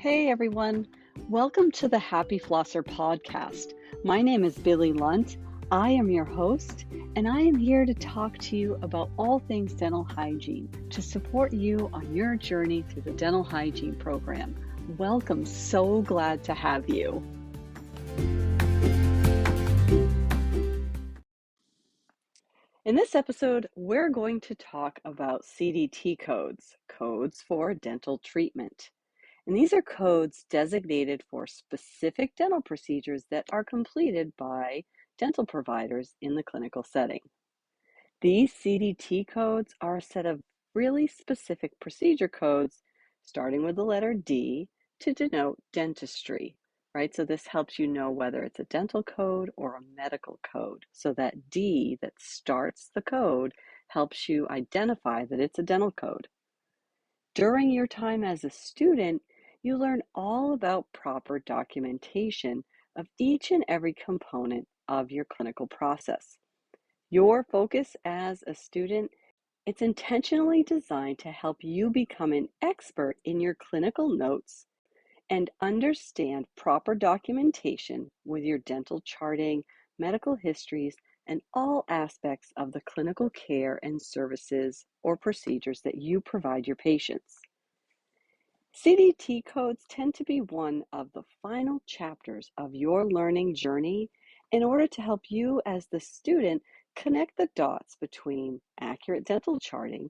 Hey everyone, welcome to the Happy Flosser podcast. My name is Billy Lunt. I am your host, and I am here to talk to you about all things dental hygiene to support you on your journey through the dental hygiene program. Welcome, so glad to have you. In this episode, we're going to talk about CDT codes, codes for dental treatment. And these are codes designated for specific dental procedures that are completed by dental providers in the clinical setting. These CDT codes are a set of really specific procedure codes, starting with the letter D to denote dentistry, right? So this helps you know whether it's a dental code or a medical code. So that D that starts the code helps you identify that it's a dental code. During your time as a student, you learn all about proper documentation of each and every component of your clinical process. Your focus as a student, it's intentionally designed to help you become an expert in your clinical notes and understand proper documentation with your dental charting, medical histories, and all aspects of the clinical care and services or procedures that you provide your patients. CDT codes tend to be one of the final chapters of your learning journey in order to help you as the student connect the dots between accurate dental charting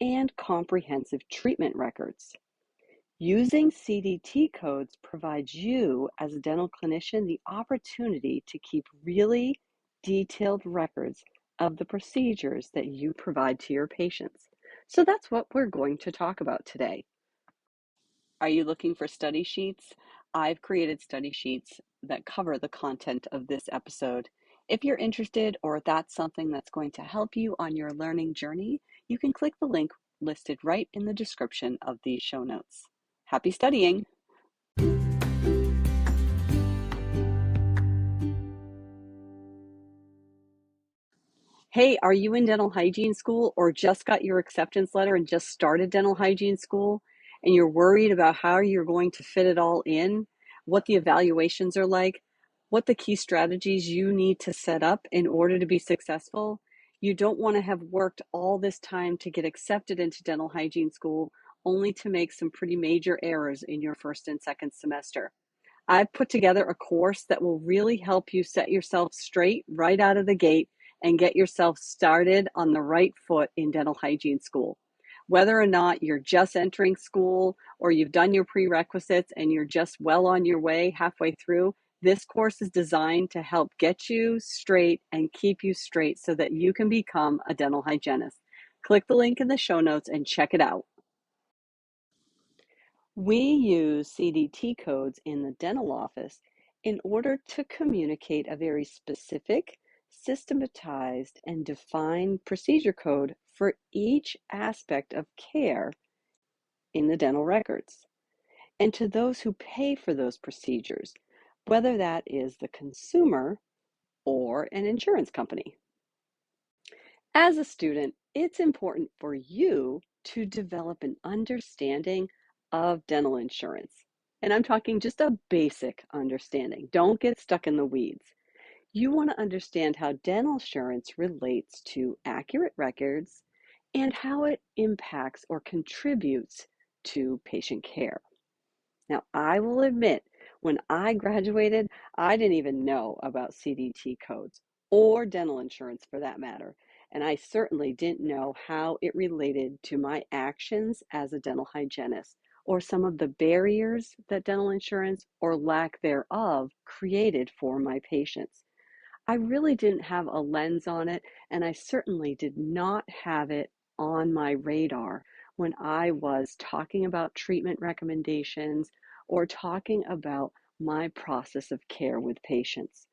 and comprehensive treatment records. Using CDT codes provides you as a dental clinician the opportunity to keep really detailed records of the procedures that you provide to your patients. So that's what we're going to talk about today. Are you looking for study sheets? I've created study sheets that cover the content of this episode. If you're interested or that's something that's going to help you on your learning journey, you can click the link listed right in the description of these show notes. Happy studying! Hey, are you in dental hygiene school or just got your acceptance letter and just started dental hygiene school and you're worried about how you're going to fit it all in, what the evaluations are like, what the key strategies you need to set up in order to be successful? You don't want to have worked all this time to get accepted into dental hygiene school only to make some pretty major errors in your first and second semester. I've put together a course that will really help you set yourself straight right out of the gate and get yourself started on the right foot in dental hygiene school. Whether or not you're just entering school or you've done your prerequisites and you're just well on your way halfway through, this course is designed to help get you straight and keep you straight so that you can become a dental hygienist. Click the link in the show notes and check it out. We use CDT codes in the dental office in order to communicate a very specific, systematized, and defined procedure code for each aspect of care in the dental records, and to those who pay for those procedures, whether that is the consumer or an insurance company. As a student, it's important for you to develop an understanding of dental insurance. And I'm talking just a basic understanding. Don't get stuck in the weeds. You want to understand how dental insurance relates to accurate records and how it impacts or contributes to patient care. Now, I will admit, when I graduated, I didn't even know about CDT codes or dental insurance for that matter. And I certainly didn't know how it related to my actions as a dental hygienist or some of the barriers that dental insurance or lack thereof created for my patients. I really didn't have a lens on it, and I certainly did not have it on my radar when I was talking about treatment recommendations or talking about my process of care with patients.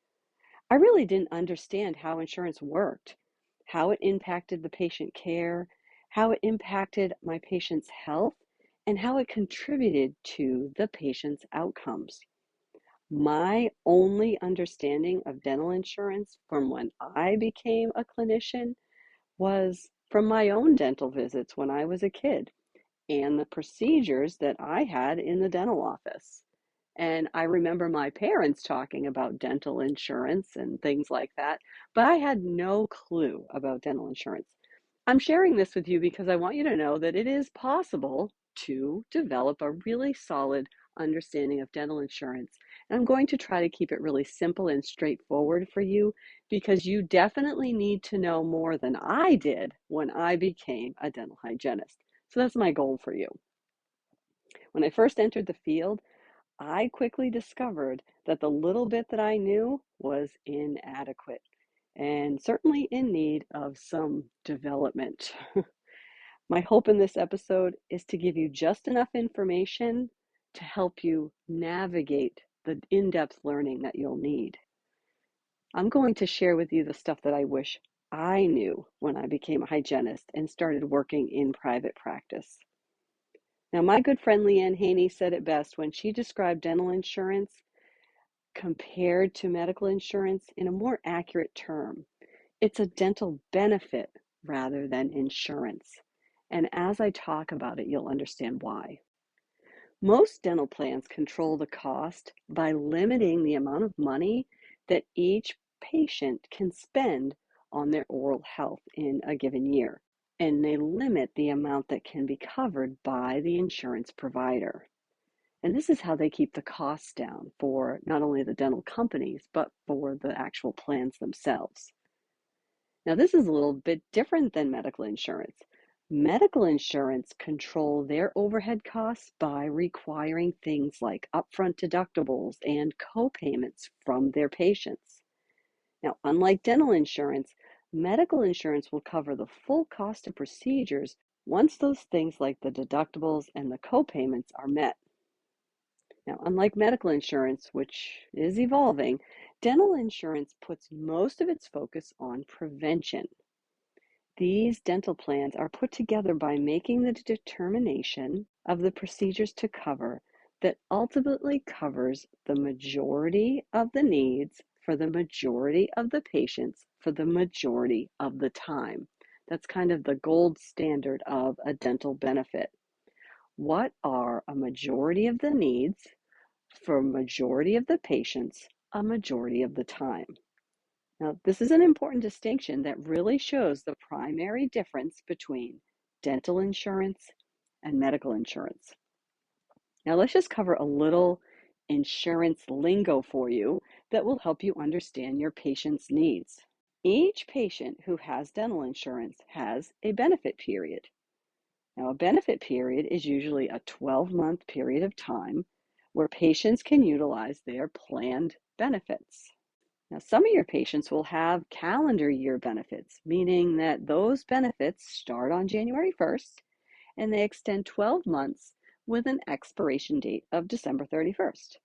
I really didn't understand how insurance worked, how it impacted the patient care, how it impacted my patient's health, and how it contributed to the patient's outcomes. My only understanding of dental insurance from when I became a clinician was from my own dental visits when I was a kid. and the procedures that I had in the dental office. And I remember my parents talking about dental insurance and things like that, but I had no clue about dental insurance. I'm sharing this with you because I want you to know that it is possible to develop a really solid understanding of dental insurance. And I'm going to try to keep it really simple and straightforward for you because you definitely need to know more than I did when I became a dental hygienist. So that's my goal for you. When I first entered the field, I quickly discovered that the little bit that I knew was inadequate and certainly in need of some development. My hope in this episode is to give you just enough information to help you navigate the in-depth learning that you'll need. I'm going to share with you the stuff that I wish I knew when I became a hygienist and started working in private practice. Now, my good friend Leanne Haney said it best when she described dental insurance compared to medical insurance in a more accurate term. It's a dental benefit rather than insurance. And as I talk about it, you'll understand why. Most dental plans control the cost by limiting the amount of money that each patient can spend on their oral health in a given year. And they limit the amount that can be covered by the insurance provider. And this is how they keep the costs down for not only the dental companies, but for the actual plans themselves. Now, this is a little bit different than medical insurance. Medical insurance control their overhead costs by requiring things like upfront deductibles and co-payments from their patients. Now, unlike dental insurance, medical insurance will cover the full cost of procedures once those things like the deductibles and the co-payments are met. Now, unlike medical insurance, which is evolving, dental insurance puts most of its focus on prevention. These dental plans are put together by making the determination of the procedures to cover that ultimately covers the majority of the needs for the majority of the patients for the majority of the time. That's kind of the gold standard of a dental benefit. What are a majority of the needs for a majority of the patients a majority of the time? Now, this is an important distinction that really shows the primary difference between dental insurance and medical insurance. Now, let's just cover a little insurance lingo for you that will help you understand your patient's needs. Each patient who has dental insurance has a benefit period. Now, a benefit period is usually a 12-month period of time where patients can utilize their planned benefits. Now, some of your patients will have calendar year benefits, meaning that those benefits start on January 1st and they extend 12 months with an expiration date of December 31st.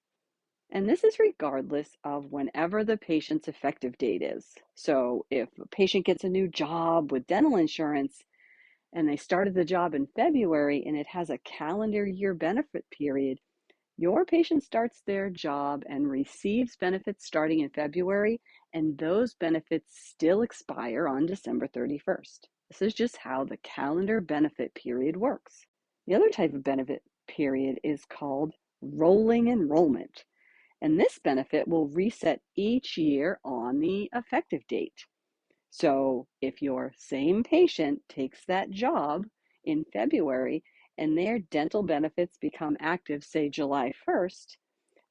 And this is regardless of whenever the patient's effective date is. So if a patient gets a new job with dental insurance and they started the job in February and it has a calendar year benefit period, your patient starts their job and receives benefits starting in February, and those benefits still expire on December 31st. This is just how the calendar benefit period works. The other type of benefit period is called rolling enrollment, and this benefit will reset each year on the effective date. So if your same patient takes that job in February and their dental benefits become active, say July 1st,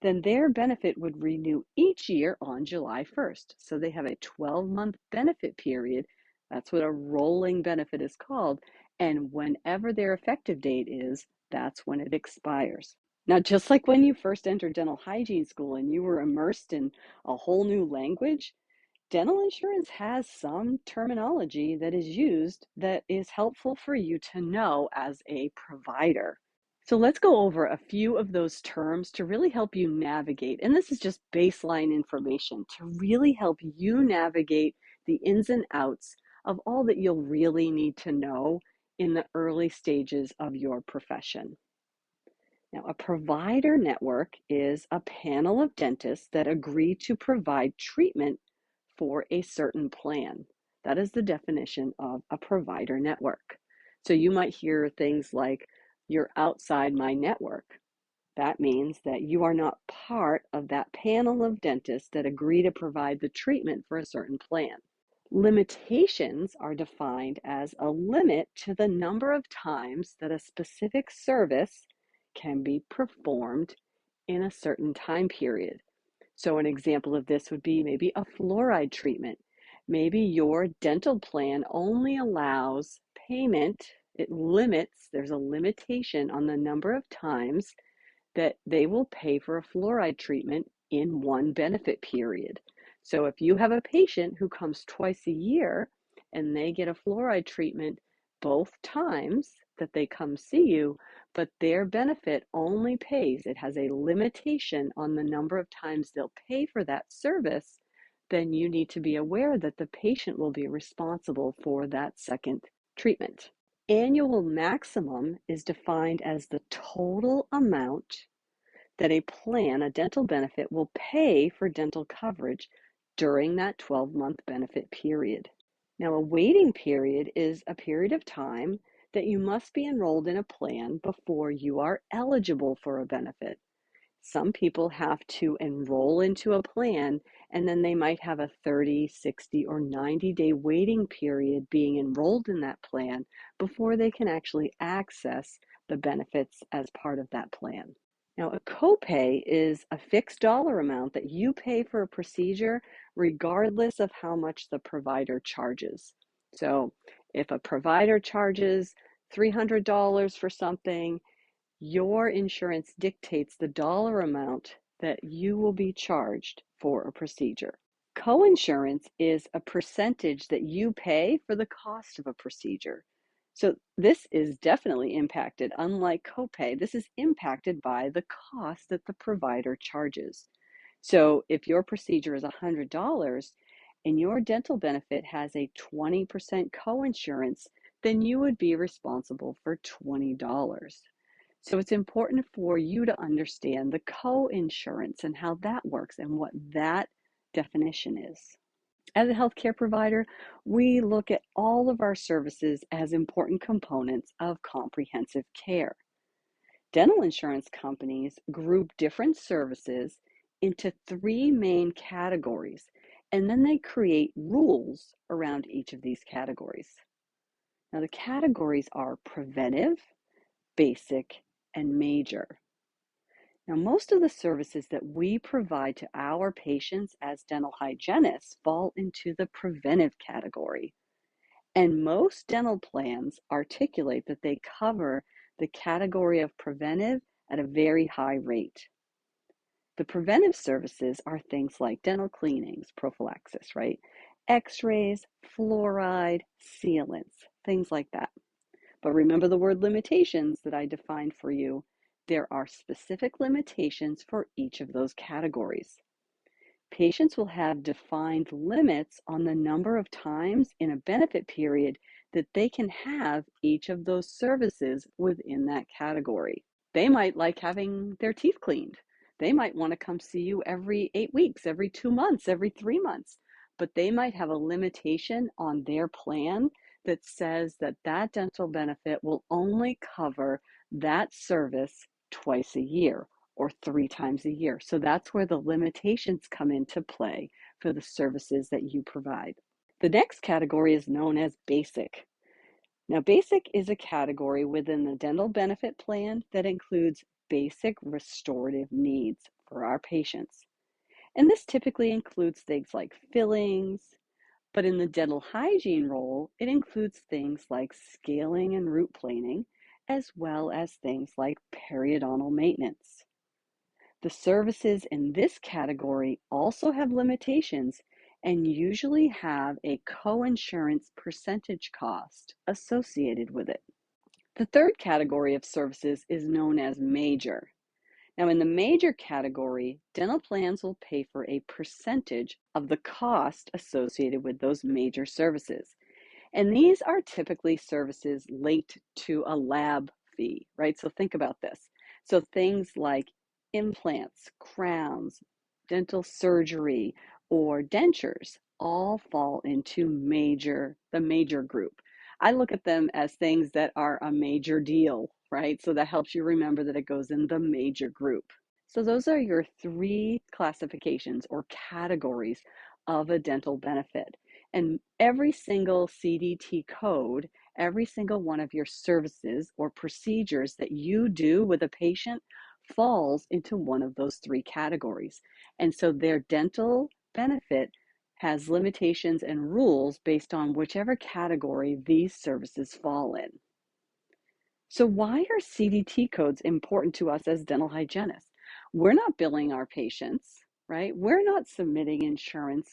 then their benefit would renew each year on July 1st. So they have a 12-month benefit period. That's what a rolling benefit is called. And whenever their effective date is, that's when it expires. Now, just like when you first entered dental hygiene school and you were immersed in a whole new language, dental insurance has some terminology that is used that is helpful for you to know as a provider. So let's go over a few of those terms to really help you navigate. And this is just baseline information to really help you navigate the ins and outs of all that you'll really need to know in the early stages of your profession. Now, a provider network is a panel of dentists that agree to provide treatment for a certain plan. That is the definition of a provider network. So you might hear things like You're outside my network. That means that you are not part of that panel of dentists that agree to provide the treatment for a certain plan. Limitations are defined as a limit to the number of times that a specific service can be performed in a certain time period. So an example of this would be maybe a fluoride treatment. Maybe your dental plan only allows payment, there's a limitation on the number of times that they will pay for a fluoride treatment in one benefit period. So if you have a patient who comes twice a year and they get a fluoride treatment both times that they come see you, but their benefit only pays, it has a limitation on the number of times they'll pay for that service, then you need to be aware that the patient will be responsible for that second treatment. Annual maximum is defined as the total amount that a plan, a dental benefit, will pay for dental coverage during that 12-month benefit period. Now, a waiting period is a period of time that you must be enrolled in a plan before you are eligible for a benefit. Some people have to enroll into a plan and then they might have a 30, 60, or 90-day waiting period being enrolled in that plan before they can actually access the benefits as part of that plan. Now, a copay is a fixed dollar amount that you pay for a procedure regardless of how much the provider charges. So if a provider charges $300 for something, your insurance dictates the dollar amount that you will be charged for a procedure. Coinsurance is a percentage that you pay for the cost of a procedure. So this is definitely impacted, unlike copay, this is impacted by the cost that the provider charges. So if your procedure is $100 and your dental benefit has a 20% coinsurance, then you would be responsible for $20. So it's important for you to understand the coinsurance and how that works and what that definition is. As a healthcare provider, we look at all of our services as important components of comprehensive care. Dental insurance companies group different services into three main categories, and then they create rules around each of these categories. Now, the categories are preventive, basic, and major. Now, most of the services that we provide to our patients as dental hygienists fall into the preventive category. And most dental plans articulate that they cover the category of preventive at a very high rate. The preventive services are things like dental cleanings, prophylaxis, right? X-rays, fluoride, sealants, things like that. But remember the word limitations that I defined for you. There are specific limitations for each of those categories. Patients will have defined limits on the number of times in a benefit period that they can have each of those services within that category. They might like having their teeth cleaned. They might want to come see you every 8 weeks, every 2 months, every 3 months, but they might have a limitation on their plan that says that that dental benefit will only cover that service twice a year or 3 times a year. So that's where the limitations come into play for the services that you provide. The next category is known as basic. Now, basic is a category within the dental benefit plan that includes basic restorative needs for our patients. And this typically includes things like fillings, but in the dental hygiene role, it includes things like scaling and root planing, as well as things like periodontal maintenance. The services in this category also have limitations and usually have a coinsurance percentage cost associated with it. The third category of services is known as major. Now, in the major category, dental plans will pay for a percentage of the cost associated with those major services. And these are typically services linked to a lab fee, right? So think about this. So things like implants, crowns, dental surgery, or dentures all fall into the major group. I look at them as things that are a major deal right? So that helps you remember that it goes in the major group. So those are your three classifications or categories of a dental benefit. And every single CDT code, every single one of your services or procedures that you do with a patient falls into one of those three categories. And so their dental benefit has limitations and rules based on whichever category these services fall in. So why are CDT codes important to us as dental hygienists? We're not billing our patients, right? We're not submitting insurance,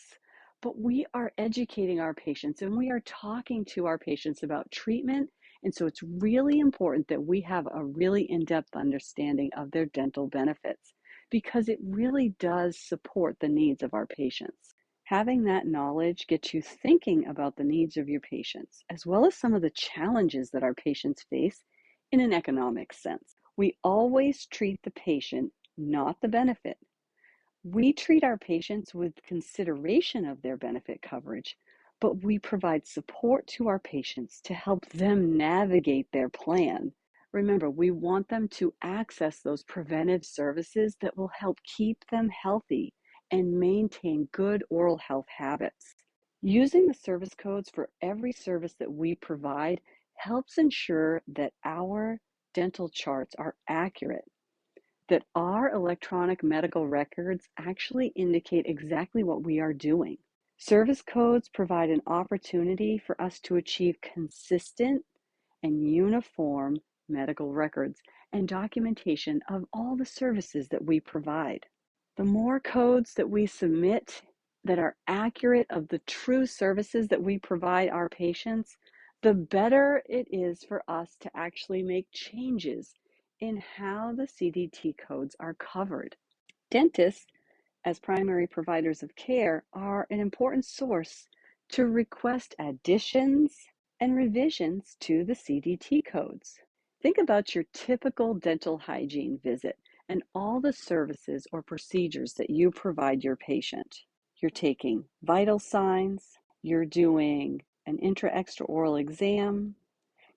but we are educating our patients and we are talking to our patients about treatment. And so it's really important that we have a really in-depth understanding of their dental benefits because it really does support the needs of our patients. Having that knowledge gets you thinking about the needs of your patients, as well as some of the challenges that our patients face in an economic sense. We always treat the patient, not the benefit. We treat our patients with consideration of their benefit coverage, but we provide support to our patients to help them navigate their plan. Remember, we want them to access those preventive services that will help keep them healthy and maintain good oral health habits. Using the service codes for every service that we provide helps ensure that our dental charts are accurate, that our electronic medical records actually indicate exactly what we are doing. Service codes provide an opportunity for us to achieve consistent and uniform medical records and documentation of all the services that we provide. The more codes that we submit that are accurate of the true services that we provide our patients, the better it is for us to actually make changes in how the CDT codes are covered. Dentists, as primary providers of care, are an important source to request additions and revisions to the CDT codes. Think about your typical dental hygiene visit and all the services or procedures that you provide your patient. You're taking vital signs, you're doing an intra-extraoral exam,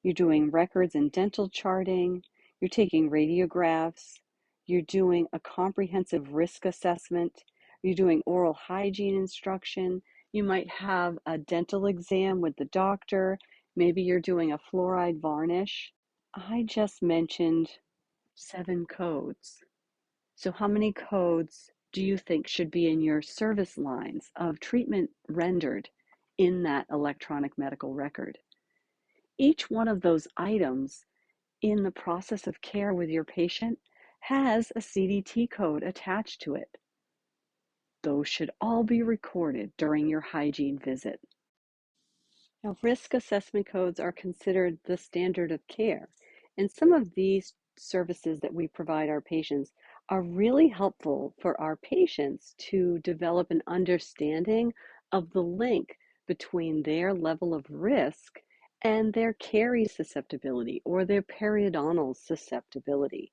you're doing records and dental charting, you're taking radiographs, you're doing a comprehensive risk assessment, you're doing oral hygiene instruction, you might have a dental exam with the doctor, maybe you're doing a fluoride varnish. I just mentioned 7 codes. So how many codes do you think should be in your service lines of treatment rendered in that electronic medical record? Each one of those items in the process of care with your patient has a CDT code attached to it. Those should all be recorded during your hygiene visit. Now, risk assessment codes are considered the standard of care, and some of these services that we provide our patients are really helpful for our patients to develop an understanding of the link between their level of risk and their caries susceptibility or their periodontal susceptibility.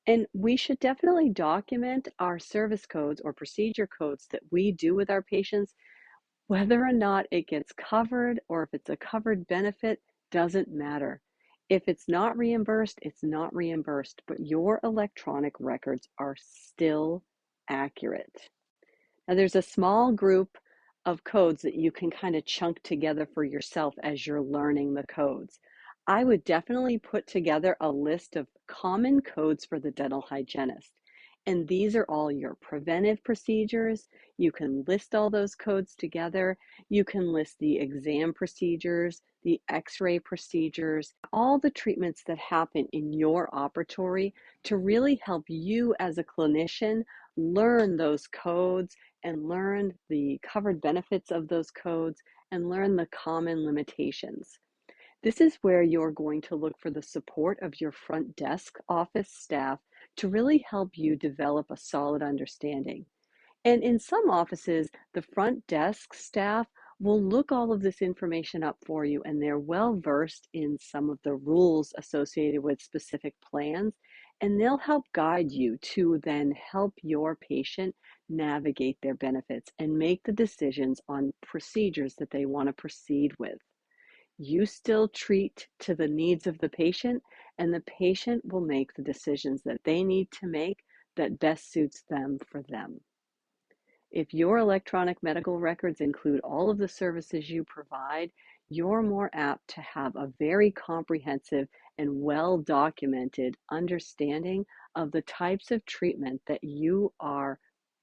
And we should definitely document our service codes or procedure codes that we do with our patients. Whether or not it gets covered or if it's a covered benefit doesn't matter. If it's not reimbursed, it's not reimbursed, but your electronic records are still accurate. Now, there's a small group of codes that you can kind of chunk together for yourself as you're learning the codes. I would definitely put together a list of common codes for the dental hygienist. And these are all your preventive procedures. You can list all those codes together. You can list the exam procedures, the x-ray procedures, all the treatments that happen in your operatory to really help you as a clinician learn those codes and learn the covered benefits of those codes and learn the common limitations. This is where you're going to look for the support of your front desk office staff to really help you develop a solid understanding. And in some offices, the front desk staff will look all of this information up for you, and they're well versed in some of the rules associated with specific plans, and they'll help guide you to then help your patient navigate their benefits and make the decisions on procedures that they want to proceed with. You still treat to the needs of the patient, and the patient will make the decisions that they need to make that best suits them for them. If your electronic medical records include all of the services you provide, you're more apt to have a very comprehensive and well-documented understanding of the types of treatment that you are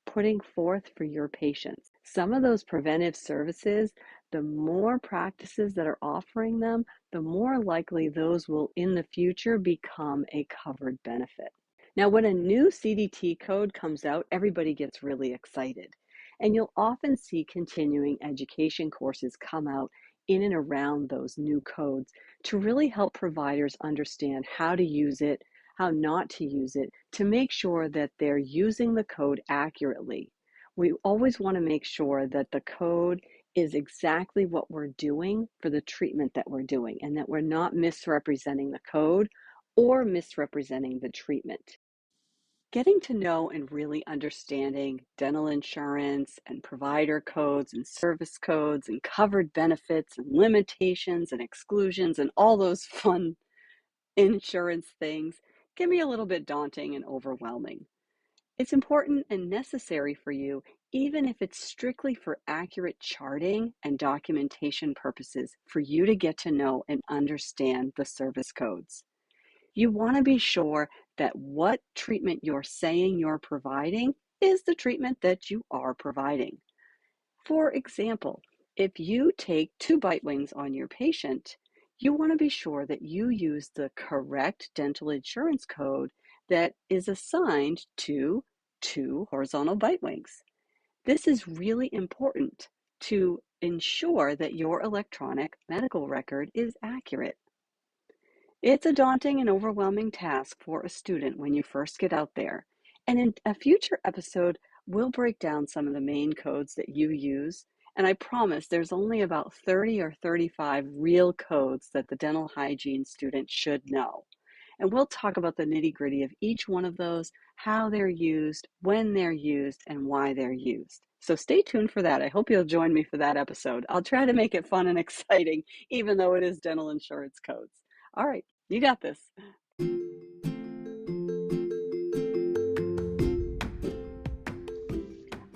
putting forth for your patients. Some of those preventive services, the more practices that are offering them, the more likely those will in the future become a covered benefit. Now, when a new CDT code comes out, everybody gets really excited. And you'll often see continuing education courses come out in and around those new codes to really help providers understand how to use it, how not to use it, to make sure that they're using the code accurately. We always want to make sure that the code is exactly what we're doing for the treatment that we're doing, and that we're not misrepresenting the code or misrepresenting the treatment. Getting to know and really understanding dental insurance and provider codes and service codes and covered benefits and limitations and exclusions and all those fun insurance things can be a little bit daunting and overwhelming. It's important and necessary for you, even if it's strictly for accurate charting and documentation purposes, for you to get to know and understand the service codes. You want to be sure that what treatment you're saying you're providing is the treatment that you are providing. For example, if you take 2 bite wings on your patient, you want to be sure that you use the correct dental insurance code that is assigned to 2 horizontal bite wings. This is really important to ensure that your electronic medical record is accurate. It's a daunting and overwhelming task for a student when you first get out there. And in a future episode, we'll break down some of the main codes that you use. And I promise there's only about 30 or 35 real codes that the dental hygiene student should know. And we'll talk about the nitty-gritty of each one of those, how they're used, when they're used, and why they're used. So stay tuned for that. I hope you'll join me for that episode. I'll try to make it fun and exciting, even though it is dental insurance codes. All right, you got this.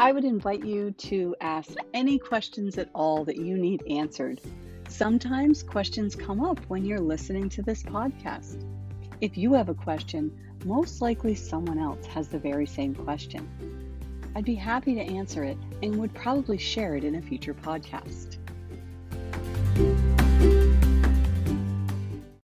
I would invite you to ask any questions at all that you need answered. Sometimes questions come up when you're listening to this podcast. If you have a question, most likely someone else has the very same question. I'd be happy to answer it and would probably share it in a future podcast.